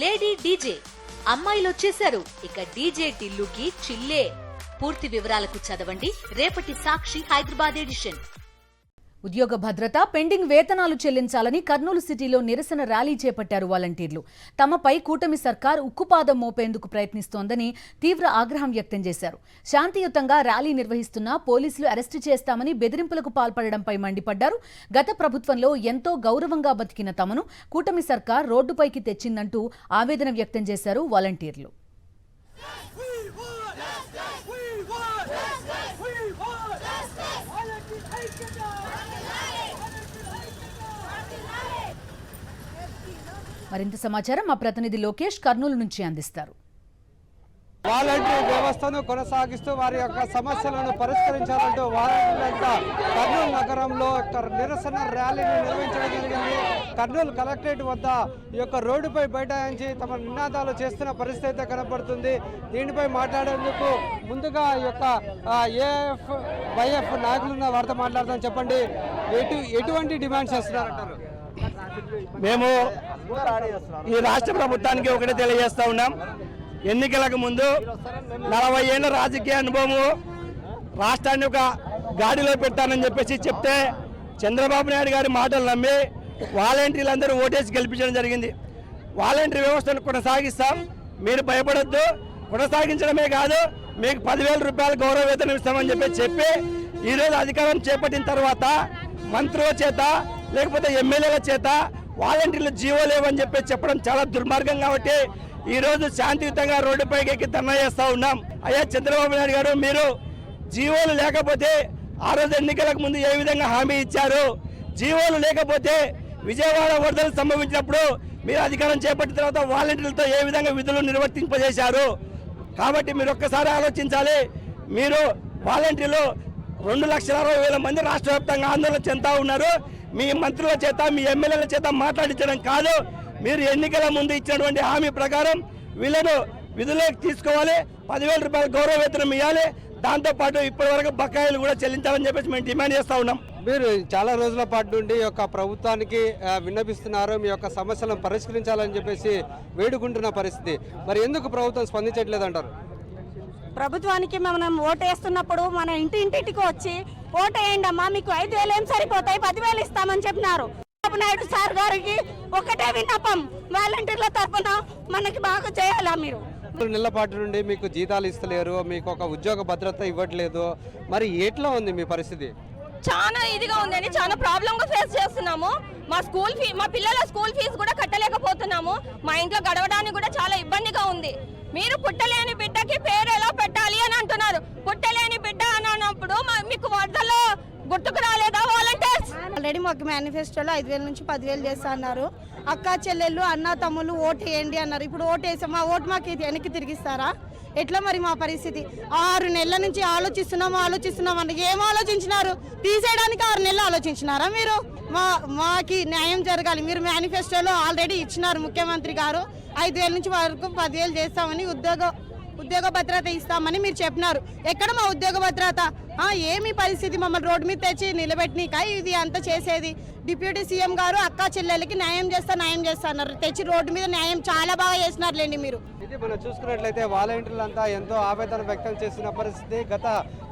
Lady DJ అమ్మాయిలు వచ్చేశారు. ఇక డీజే టిల్లుకి చిల్లే. పూర్తి వివరాలకు చదవండి రేపటి సాక్షి హైదరాబాద్ ఎడిషన్. ఉద్యోగ భద్రత, పెండింగ్ వేతనాలు చెల్లించాలని కర్నూలు సిటీలో నిరసన ర్యాలీ చేపట్టారు వాలంటీర్లు. తమపై కూటమి సర్కార్ ఉక్కుపాదం మోపేందుకు ప్రయత్నిస్తోందని తీవ్ర ఆగ్రహం వ్యక్తం చేశారు. శాంతియుతంగా ర్యాలీ నిర్వహిస్తున్నా పోలీసులు అరెస్టు చేస్తామని బెదిరింపులకు పాల్పడడంపై మండిపడ్డారు. గత ప్రభుత్వంలో ఎంతో గౌరవంగా బతికిన తమను కూటమి సర్కార్ రోడ్డుపైకి తెచ్చిందంటూ ఆవేదన వ్యక్తం చేశారు వాలంటీర్లు. మరింత సమాచారం మా ప్రతినిధి లోకేష్ కర్నూలు నుంచి అందిస్తారు. వాలంటీర్ వ్యవస్థను కొనసాగిస్తూ వారి యొక్క సమస్యలను పరిష్కరించాలంటూ వాలంటీర్లంతా కర్నూలు నగరంలో నిరసన ర్యాలీని నిర్వహించడం జరిగింది. కర్నూలు కలెక్టరేట్ వద్ద ఈ యొక్క రోడ్డుపై బైఠాయించి తమ నినాదాలు చేస్తున్న పరిస్థితి అయితే కనబడుతుంది. దీనిపై మాట్లాడేందుకు ముందుగా ఈ యొక్క ఏఎఫ్ వైఎఫ్ నాయకులున్న వారితో మాట్లాడదాం. చెప్పండి, ఎటువంటి డిమాండ్స్ చేస్తున్నారంటారు? మేము ఈ రాష్ట్ర ప్రభుత్వానికి ఒకటే తెలియజేస్తా ఉన్నాం. ఎన్నికలకు ముందు 40 ఏళ్ల రాజకీయ అనుభవము రాష్ట్రాన్ని ఒక గాడిలో పెట్టానని చెప్పేసి చెప్తే చంద్రబాబు నాయుడు గారి మాటలు నమ్మి వాలంటీర్లందరూ ఓటేసి గెలిపించడం జరిగింది. వాలంటీర్ వ్యవస్థను కొనసాగిస్తాం, మీరు భయపడొద్దు, కొనసాగించడమే కాదు మీకు 10,000 రూపాయలు గౌరవ వేతనం ఇస్తామని చెప్పి ఈరోజు అధికారం చేపట్టిన తర్వాత మంత్రుల చేత లేకపోతే ఎమ్మెల్యేల చేత వాలంటీర్లు జీవో లేవని చెప్పడం చాలా దుర్మార్గం. కాబట్టి ఈరోజు శాంతియుతంగా రోడ్డుపైకి ఎక్కి ధర్నా చేస్తూ ఉన్నాం. అయ్యా చంద్రబాబు నాయుడు గారు, మీరు జీవోలు లేకపోతే ఆ రోజు ఎన్నికలకు ముందు ఏ విధంగా హామీ ఇచ్చారు? జీవోలు లేకపోతే విజయవాడ వరదలు సంభవించినప్పుడు మీరు అధికారం చేపట్టిన తర్వాత వాలంటీర్లతో ఏ విధంగా విధులు నిర్వర్తింపజేశారు? కాబట్టి మీరు ఒక్కసారి ఆలోచించాలి. మీరు వాలంటీర్లు 2,60,000 మంది రాష్ట్ర వ్యాప్తంగా ఆందోళన చెందుతా ఉన్నారు. మీ మంత్రుల చేత మీ ఎమ్మెల్యేల చేత మాట్లాడించడం కాదు, మీరు ఎన్నికల ముందు ఇచ్చినటువంటి హామీ ప్రకారం వీళ్ళను విధులకు తీసుకోవాలి, 10,000 రూపాయలు గౌరవ వేతనం ఇవ్వాలి, దాంతోపాటు ఇప్పటి వరకు బకాయిలు కూడా చెల్లించాలని చెప్పేసి మేము డిమాండ్ చేస్తూ ఉన్నాం. మీరు చాలా రోజుల పాటు నుండి ఈ యొక్క ప్రభుత్వానికి విన్నపిస్తున్నారు, మీ యొక్క సమస్యలను పరిష్కరించాలని చెప్పేసి వేడుకుంటున్న పరిస్థితి. మరి ఎందుకు ప్రభుత్వం స్పందించట్లేదు అంటారు? ప్రభుత్వానికి మనం ఓటేస్తున్నప్పుడు మన ఇంటింటికి వచ్చి ఓటేయండి అమ్మా, మీకు 5,000 ఏం సరిపోతాయి, 10,000 ఇస్తామని చెప్పినారు. చంద్రబాబు నాయుడు సార్ గారికి ఒకటే విన్నపం, వాలంటీర్ల తరఫున మనకి బాగా చేయాలా? మీరు 3 నెలల పాటు నుండి మీకు జీతాలు ఇస్తలేరు, మీకు ఒక ఉద్యోగ భద్రత ఇవ్వట్లేదు, మరి ఎట్లా ఉంది మీ పరిస్థితి? చాలా ఇదిగా ఉందని చాలా ప్రాబ్లమ్ గా ఫేస్ చేస్తున్నాము. మా పిల్లల స్కూల్ ఫీజు కూడా కట్టలేకపోతున్నాము. మా ఇంట్లో గడవడానికి కూడా చాలా ఇబ్బందిగా ఉంది. మీరు పుట్టలేని బిడ్డకి పేరు ఎలా పెట్టాలి అని అంటున్నారు. పుట్టలేని బిడ్డ అని అన్నప్పుడు మీకు వరదల్లో గుర్తుకు రాలేదా వాలంటీర్స్? ఆల్రెడీ మాకు మేనిఫెస్టోలో 5,000 నుంచి 10,000 చేస్తా అన్నారు. అక్క చెల్లెళ్ళు అన్న తమ్ముళ్ళు ఓటు వేయండి అన్నారు. ఇప్పుడు ఓటు వేసాం, మా ఓటు మాకు వెనక్కి తిరిగిస్తారా? ఎట్లా మరి మా పరిస్థితి? 6 నెలల నుంచి ఆలోచిస్తున్నాం అన్న ఏం ఆలోచించినారు? తీసేయడానికి 6 నెలలు ఆలోచించినారా మీరు? మాకి న్యాయం జరగాలి. మీరు మేనిఫెస్టోలో ఆల్రెడీ ఇచ్చినారు ముఖ్యమంత్రి గారు, 5,000 నుంచి వరకు 10,000 చేస్తామని, ఉద్యోగ భద్రత ఇస్తామని మీరు చెప్పినారు. ఎక్కడ మా ఉద్యోగ భద్రత? ఏమి పరిస్థితి? మమ్మల్ని రోడ్డు మీద తెచ్చి నిలబెట్టినాక ఇది అంతా చేసేది. డిప్యూటీ సీఎం గారు అక్క చెల్లెలకి న్యాయం చేస్తా అన్నారు, తెచ్చి రోడ్డు మీద న్యాయం చాలా బాగా చేసినారులేండి మీరు. ఇది మనం చూసుకున్నట్లయితే వాలంటీర్లంతా ఎంతో ఆవేదన వ్యక్తం చేసిన పరిస్థితి. గత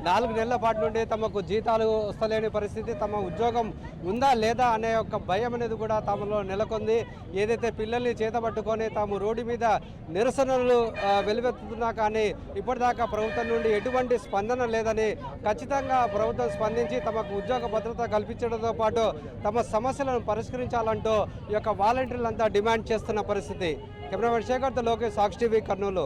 4 నెలల పాటు నుండి తమకు జీతాలు వస్తలేని పరిస్థితి, తమ ఉద్యోగం ఉందా లేదా అనే ఒక భయం అనేది కూడా తమలో నెలకొంది. ఏదైతే పిల్లల్ని చేతబట్టుకొని తాము రోడ్డు మీద నిరసనలు వెలువెత్తుతున్నా కానీ ఇప్పటిదాకా ప్రభుత్వం నుండి ఎటువంటి స్పందన లేదని, ఖచ్చితంగా ప్రభుత్వం స్పందించి తమకు ఉద్యోగ భద్రత కల్పించడంతో పాటు తమ సమస్యలను పరిష్కరించాలంటూ ఈ యొక్క వాలంటీర్లంతా డిమాండ్ చేస్తున్న పరిస్థితి. కెమెరామెన్ శేఖర్తో లోకేష్, సాక్షి టీవీ, కర్నూలు.